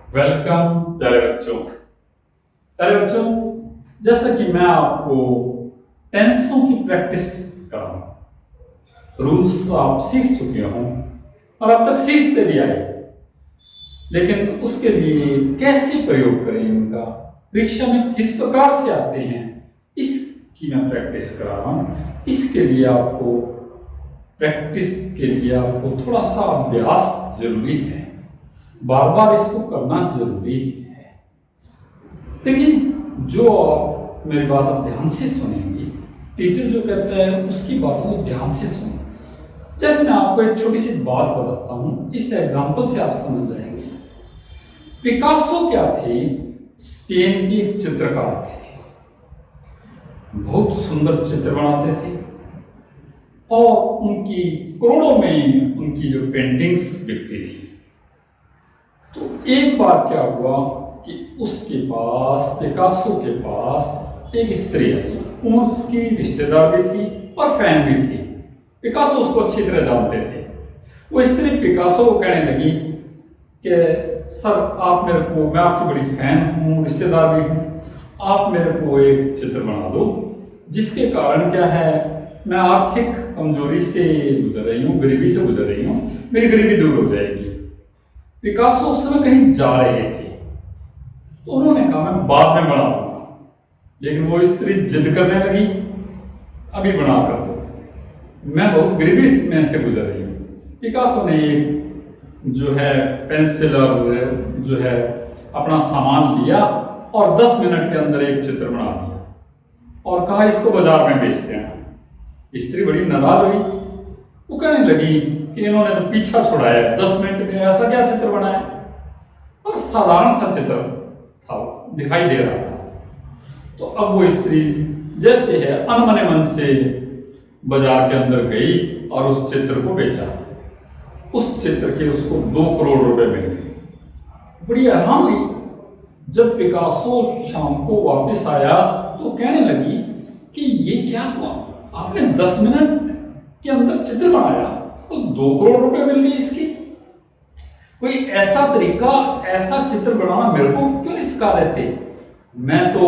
Welcome प्यारे बच्चों, जैसा कि मैं आपको टेंसों की प्रैक्टिस कराऊं। रूल्स आप सीख चुके हो और अब तक सीखते भी आए, लेकिन उसके लिए कैसे प्रयोग करें इनका, परीक्षा में किस प्रकार से आते हैं, इसकी मैं प्रैक्टिस करा रहा हूं। इसके लिए आपको प्रैक्टिस के लिए आपको थोड़ा सा अभ्यास जरूरी है, बार बार इसको करना जरूरी है। लेकिन जो आप मेरी बात आप ध्यान से सुनेंगे, टीचर जो कहता है उसकी बातों को ध्यान से सुनो। जैसे मैं आपको एक छोटी सी बात बताता हूं, इस एग्जाम्पल से आप समझ जाएंगे। पिकासो क्या थे? स्पेन के चित्रकार थे, बहुत सुंदर चित्र बनाते थे और उनकी करोड़ों में उनकी जो पेंटिंग्स बिकती थी। तो एक बार क्या हुआ कि उसके पास, पिकासो के पास एक स्त्री आई, उसकी रिश्तेदार भी थी और फैन भी थी। पिकासो उसको अच्छी तरह जानते थे। वो स्त्री पिकासो को कहने लगी कि सर आप मेरे को, मैं आपकी बड़ी फैन हूँ, रिश्तेदार भी हूँ, आप मेरे को एक चित्र बना दो जिसके कारण क्या है, मैं आर्थिक कमजोरी से गुजर रही हूँ, गरीबी से गुजर रही हूँ, मेरी गरीबी दूर हो जाएगी। पिकासो उस समय कहीं जा रहे थे, तो उन्होंने कहा मैं बाद में बना दूंगा, लेकिन वो स्त्री जिद करने लगी, अभी बना कर दो, मैं बहुत गरीबी में से गुजर रही हूँ। पिकासो ने एक जो है पेंसिल और जो है अपना सामान लिया और 10 मिनट के अंदर एक चित्र बना दिया और कहा इसको बाजार में बेच देना। स्त्री बड़ी नाराज हुई, वो कहने लगी कि इन्होंने तो पीछा छुड़ाया, 10 मिनट में ऐसा क्या चित्र बनाया, और साधारण सा चित्र था, दिखाई दे रहा था। तो अब वो स्त्री जैसे है अनमने मन से बाजार के अंदर गई और उस चित्र को बेचा। उस चित्र के उसको 2 करोड़ रुपए मिल गए। बड़ी हैरान हुई। जब पिकासो शाम को वापस आया तो कहने लगी कि ये क्या हुआ, आपने 10 मिनट के अंदर चित्र बनाया तो 2 करोड़ रुपए मिल गए इसकी। कोई ऐसा तरीका, ऐसा चित्र बनाना मेरे को क्यों नहीं सिखा देते? मैं तो,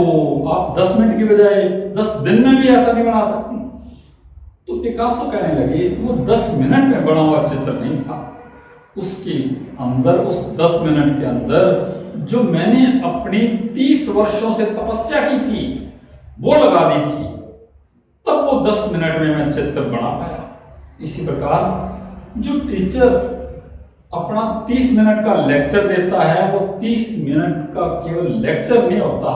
आप 10 मिनट की बजाय 10 दिन में भी ऐसा नहीं बना सकती। तो पिकासो कहने लगे वो 10 मिनट में बना हुआ चित्र नहीं था, उसके अंदर, उस 10 मिनट के अंदर जो मैंने अपनी 30 वर्षों से तपस्या की थी वो लगा दी थी, तब वो 10 मिनट में मैं चित्र बना पाया। इसी प्रकार जो टीचर अपना 30 मिनट का लेक्चर देता है, वो 30 मिनट का केवल लेक्चर नहीं होता,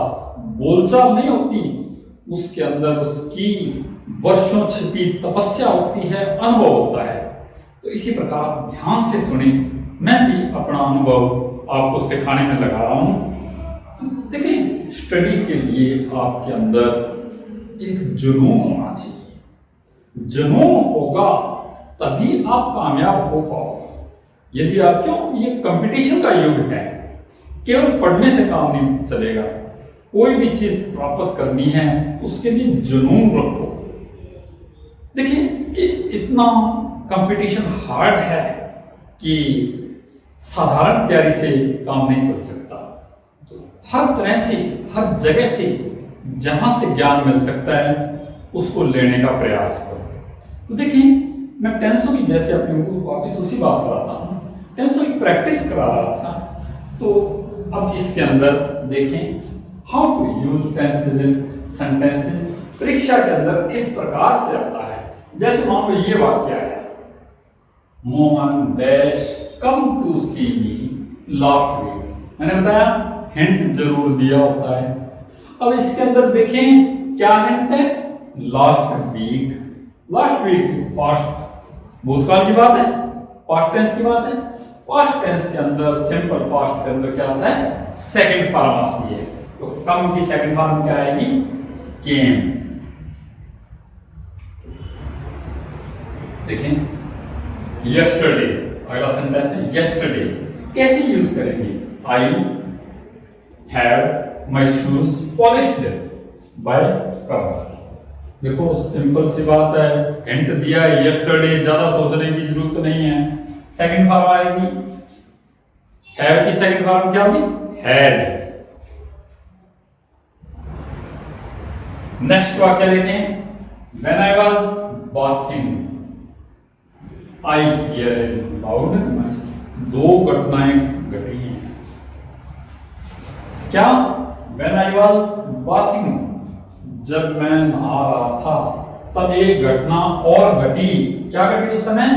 बोलचाल नहीं होती, उसके अंदर उसकी वर्षों छिपी तपस्या होती है, अनुभव होता है। तो इसी प्रकार ध्यान से सुने, मैं भी अपना अनुभव आपको सिखाने में लगा रहा हूं। देखिए, स्टडी के लिए आपके अंदर एक जुनून होना चाहिए। जुनून होगा तभी आप कामयाब हो पाओगे। यदि आप, क्यों, ये कंपटीशन का युग है, केवल पढ़ने से काम नहीं चलेगा। कोई भी चीज प्राप्त करनी है उसके लिए जुनून रखो। देखिए कि इतना कंपटीशन हार्ड है कि साधारण तैयारी से काम नहीं चल सकता। तो हर तरह से, हर जगह से जहां से ज्ञान मिल सकता है उसको लेने का प्रयास करो। तो देखिए, मैं टेंसों की, जैसे अपने वापिस उसी बात पर आता हूँ, टेंसों की प्रैक्टिस करा रहा था। तो अब इसके अंदर देखें, how to use tenses in sentences. परीक्षा के अंदर इस प्रकार से आता है, जैसे मान लो ये वाक्य है, Mohan dash come to see me last week. मैंने बताया हिंट जरूर दिया होता है। अब इसके अंदर देखें क्या हिंट है, last week. Last week past, भूतकाल की बात है, पास्ट टेंस की बात है। पास्ट टेंस के अंदर, सिंपल पास्ट के अंदर क्या होता है, सेकंड फॉर्म आती है। तो कम की सेकंड फॉर्म क्या आएगी, केम। देखें, यस्टरडे अगला सेंटेंस है, यस्टरडे कैसे यूज करेंगे, I have my shoes polished by come. देखो सिंपल सी बात है, हिंट दिया है यस्टरडे, ज्यादा सोचने की जरूरत नहीं है। सेकंड फॉर्म आएगी हैव की सेकंड फॉर्म क्या होगी? हैड। नेक्स्ट वाक्य देखें, when I was bathing I hear A loud noise. दो घटनाएं घटी हैं। क्या? व्हेन आई वाज बाथिंग, जब मैं नहा रहा था तब एक घटना और घटी। क्या घटी उस समय?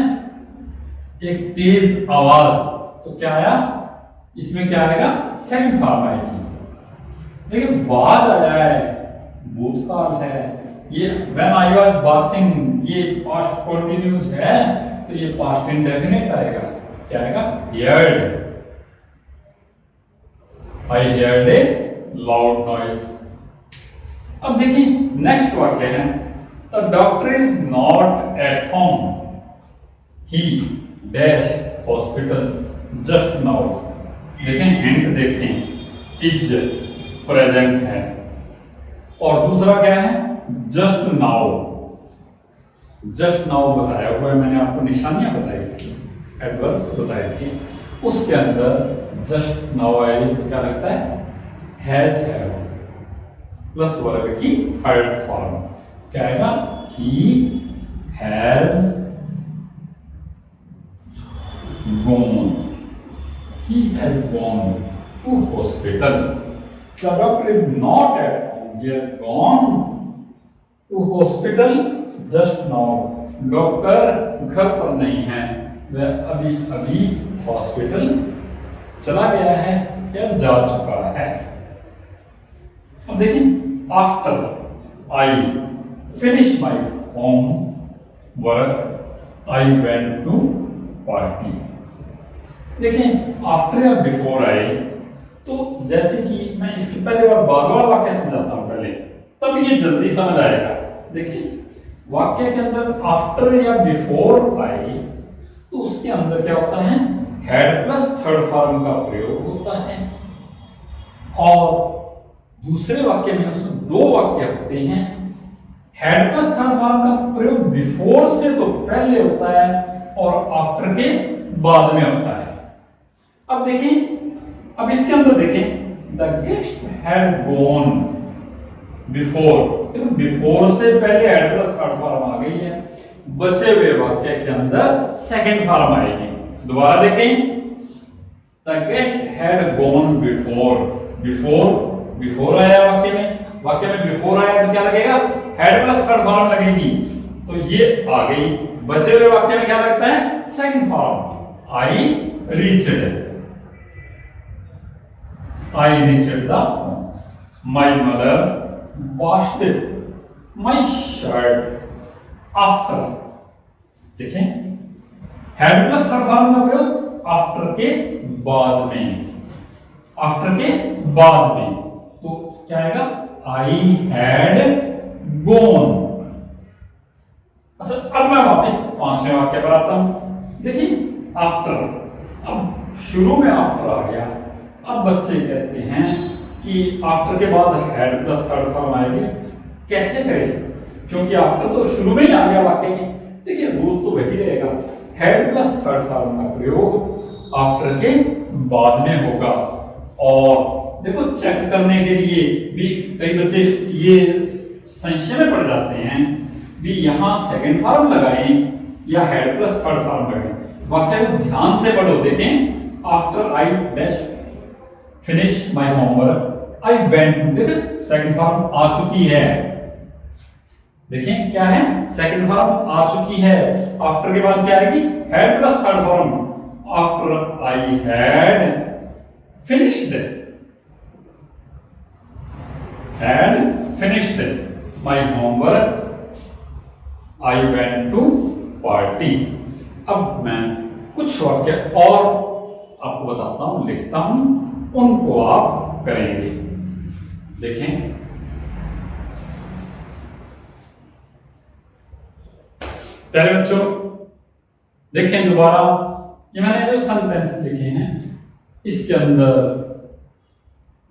एक तेज आवाज। तो क्या आया इसमें? क्या आएगा? सेकंड फॉर्म आएगी। देखिए बाज आया है, भूतकाल है। ये व्हेन आई वाज बाथिंग ये पास्ट कंटिन्यूज है, तो ये पास्ट इंडेफिनिट आएगा। क्या आएगा? हियर्ड। आई हियर्ड ए लाउड नॉइस। अब देखिए नेक्स्ट वाक्य है, the doctor is not at home, he dash hospital just now. देखें हिंट, देखें इज प्रेजेंट है और दूसरा क्या है? Just now. जस्ट नाउ बताया हुआ है, मैंने आपको निशानियां बताई थी, एडवर्ब्स बताए थे, उसके अंदर जस्ट नाउ आए तो क्या लगता है? हैज हैव प्लस वर्ब की थर्ड फॉर्म। क्या आएगा? He has gone, he has gone to hospital. The doctor is not at home, he has gone to hospital just now. Doctor घर पर नहीं है, वह अभी अभी हॉस्पिटल चला गया है या जा चुका है। अब देखिए, after I finish my home work I went to party. देखें आफ्टर या बिफोर आए तो जैसे कि मैं इसके पहले और बाद वाला वाक्य समझाता हूं पहले, तब ये जल्दी समझ आएगा। देखिए वाक्य के अंदर आफ्टर या बिफोर आए तो उसके अंदर क्या होता है? हैड प्लस थर्ड फॉर्म का प्रयोग होता है। और दूसरे वाक्य में उसमें दो वाक्य होते हैं। हैड प्लस थर्ड फॉर्म का प्रयोग बिफोर से तो पहले होता है और आफ्टर के बाद में होता है। अब देखें, अब इसके अंदर देखें, the guest had gone before, देखो बिफोर से पहले हैड प्लस थर्ड फॉर्म आ गई है। बचे हुए वाक्य के अंदर सेकंड फॉर्म आएगी। दोबारा देखें, the guest had gone before, before आया वाक्य में बिफोर आया तो क्या लगेगा? हैड प्लस थर्ड फॉर्म लगेगी, तो ये आ गई। बचे हुए वाक्य में क्या लगता है? Second form, I reached, I reached the home. My mother washed my shirt after. देखें हैड प्लस थर्ड फॉर्म का प्रयोग आफ्टर के बाद में, आफ्टर के बाद में तो क्या आएगा? I had gone। अच्छा अब मैं वापस पांचवें वाक्य पर आता हूं। देखिए आफ्टर, अब शुरू में आफ्टर आ गया। अब बच्चे कहते हैं कि आफ्टर के बाद हैड प्लस थर्ड फॉर्म आएगी, कैसे करें? क्योंकि आफ्टर तो शुरू में ही आ गया वाक्य में। देखिए रूल तो वही रहेगा, हैड प्लस थर्ड फॉर्म का प्रयोग आफ्टर के बाद में होगा। और देखो चेक करने के लिए भी कई बच्चे ये संशय में पड़ जाते हैं भी यहां सेकंड फॉर्म लगाएं या हेड प्लस थर्ड फॉर्म लगाएं। वाक्य को ध्यान से पढ़ो। देखें after I dash finish my homework I went to, देखिए सेकंड फॉर्म आ चुकी है। देखें क्या है? सेकंड फॉर्म आ चुकी है। आफ्टर के बाद क्या आएगी? Had plus third form. After I had finished my homework I went to party. अब मैं कुछ वाक्य और आपको बताता हूं, लिखता हूं, उनको आप करेंगे। देखें प्यारे बच्चों, देखें दोबारा, ये मैंने जो सेंटेंस लिखे हैं इसके अंदर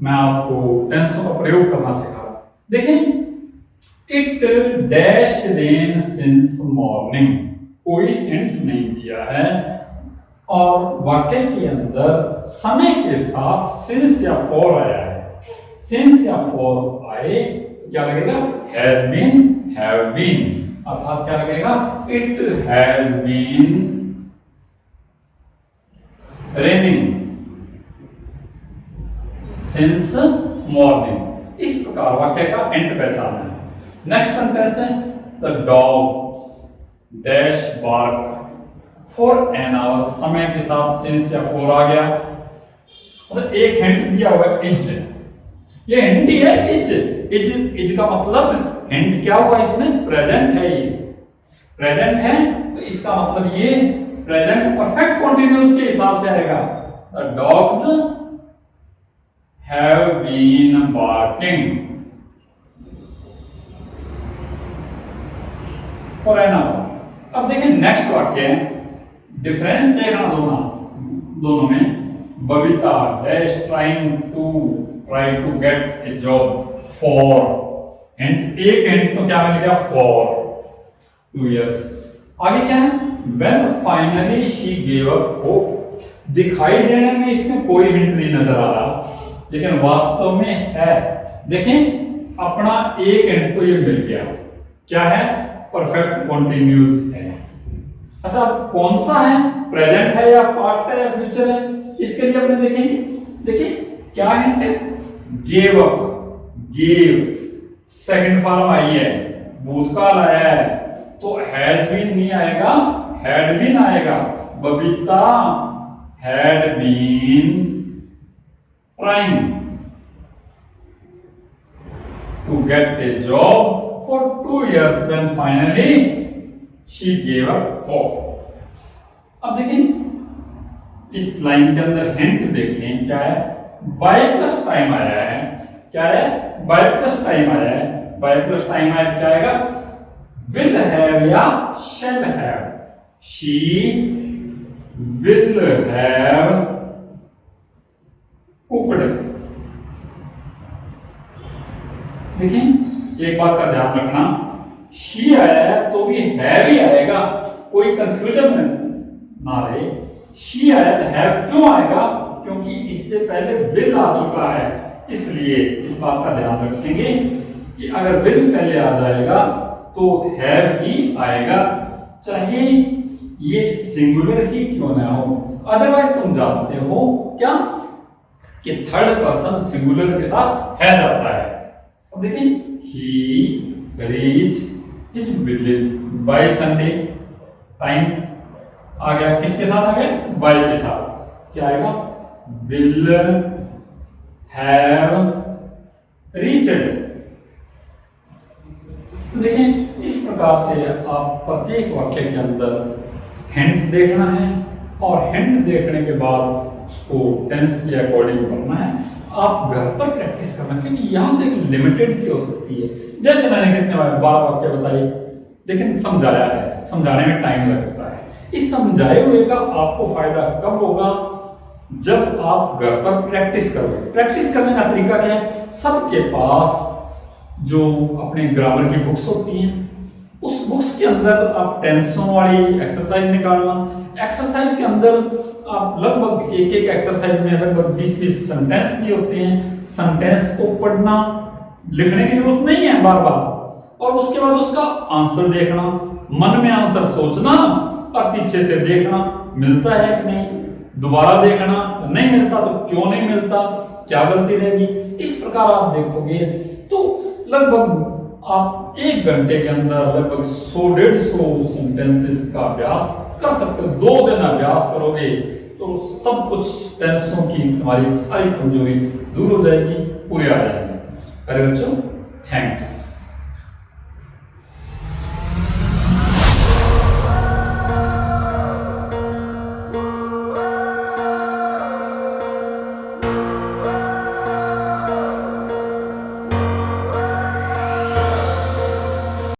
मैं आपको टेंसों का प्रयोग करना सिखा रहा हूं। देखें it dash rain since morning, कोई हिंट नहीं दिया है और वाक्य के अंदर समय के साथ सिंस या फॉर आया है, सिंस या फॉर आए तो क्या लगेगा, हैज बीन, हैव बीन, अर्थात क्या लगेगा, it has been raining since morning. इस प्रकार वाक्य का एंड पहचानना है। नेक्स्ट सेंटेंस है the dogs dash bark for an hour, समय के साथ सिंस या फॉर आ गया, मतलब एक हिंट दिया हुआ है इज, ये हिंट ही है इज, इज का मतलब हिंट क्या हुआ इसमें, प्रेजेंट है, ये प्रेजेंट है तो इसका मतलब ये प्रेजेंट परफेक्ट कंटीन्यूअस के हिसाब से आएगा। The dogs have been barking for an hour. अब देखिए नेक्स्ट वाक्य है, डिफरेंस देखना दोनों में, Babita dash try to get a job for, hint एक हिंट तो क्या मिल गया, फॉर 2 years। आगे क्या है, when finally she give up hope, दिखाई देने में इसमें कोई हिंट नहीं नजर आ रहा लेकिन वास्तव में है। देखें अपना एक हिंट तो ये मिल गया, क्या है, परफेक्ट कॉन्टिन्यूस है। अच्छा कौन सा है, प्रेजेंट है या पास्ट है या फ्यूचर है, इसके लिए अपने देखेंगे। देखिए क्या हिंट है, gave up, gave second form आई है, भूतकाल आया है तो हैज बीन नहीं आएगा, हैड बीन आएगा। Babita had been trying to get a job for 2 years when finally she gave up hope। अब देखें इस लाइन के अंदर हिंट देखें क्या है, बाय प्लस टाइम आया है, क्या है, बाय प्लस टाइम आया है, बाय प्लस टाइम आया तो क्या आएगा, विल हैव या shall have, she will have cooked. देखें एक बात का ध्यान रखना, शी आया है तो भी हैव ही आएगा, कोई कंफ्यूजन ना रहे। शी आया तो हैव क्यों आएगा, क्योंकि इससे पहले विल आ चुका है, इसलिए इस बात का ध्यान रखेंगे कि अगर विल पहले आ जाएगा तो हैव ही आएगा, चाहे ये सिंगुलर ही क्यों ना हो। अदरवाइज तुम जानते हो क्या कि थर्ड पर्सन सिंगुलर के साथ है जाता है। अब देखिए he reached his village by Sunday, time आ गया किसके साथ, आ गया by के साथ, क्या आएगा, will have reached। देखें इस प्रकार से आप प्रत्येक वाक्य के अंदर हिंट देखना है और हिंट देखने के बाद उसको टेंस के अकॉर्डिंग करना है। आप घर पर प्रैक्टिस करना, क्योंकि यहाँ तो एक लिमिटेड सी हो सकती है। जैसे मैंने कितने बार 12 वाक्य बताए लेकिन समझाया है, समझाने में टाइम लगता है। इस समझाए हुए का आपको फायदा कब होगा, जब आप घर पर प्रैक्टिस करोगे। प्रैक्टिस करने का तरीका क्या है, सबके पास जो अपने ग्रामर की बुक्स होती हैं उस बुक्स के अंदर आप टेंसों वाली एक्सरसाइज निकालना। एक्सरसाइज के अंदर आप लगभग एक एक्सरसाइज में लगभग 20-20 सेंटेंस दिए होते हैं। सेंटेंस को पढ़ना, लिखने की जरूरत नहीं है बार बार, और उसके बाद उसका आंसर देखना, मन में आंसर सोचना और पीछे से देखना मिलता है कि नहीं, दोबारा देखना, नहीं मिलता तो क्यों नहीं मिलता, क्या गलती रहेगी। इस प्रकार आप देखोगे तो लगभग आप 1 घंटे के अंदर लगभग 100-150 सेंटेंसेस का अभ्यास कर सकते हो। 2 दिन अभ्यास करोगे तो सब कुछ टेंसों की हमारी सारी कमजोरी दूर हो जाएगी, पूरी आ जाएगी। अरे बच्चों थैंक्स।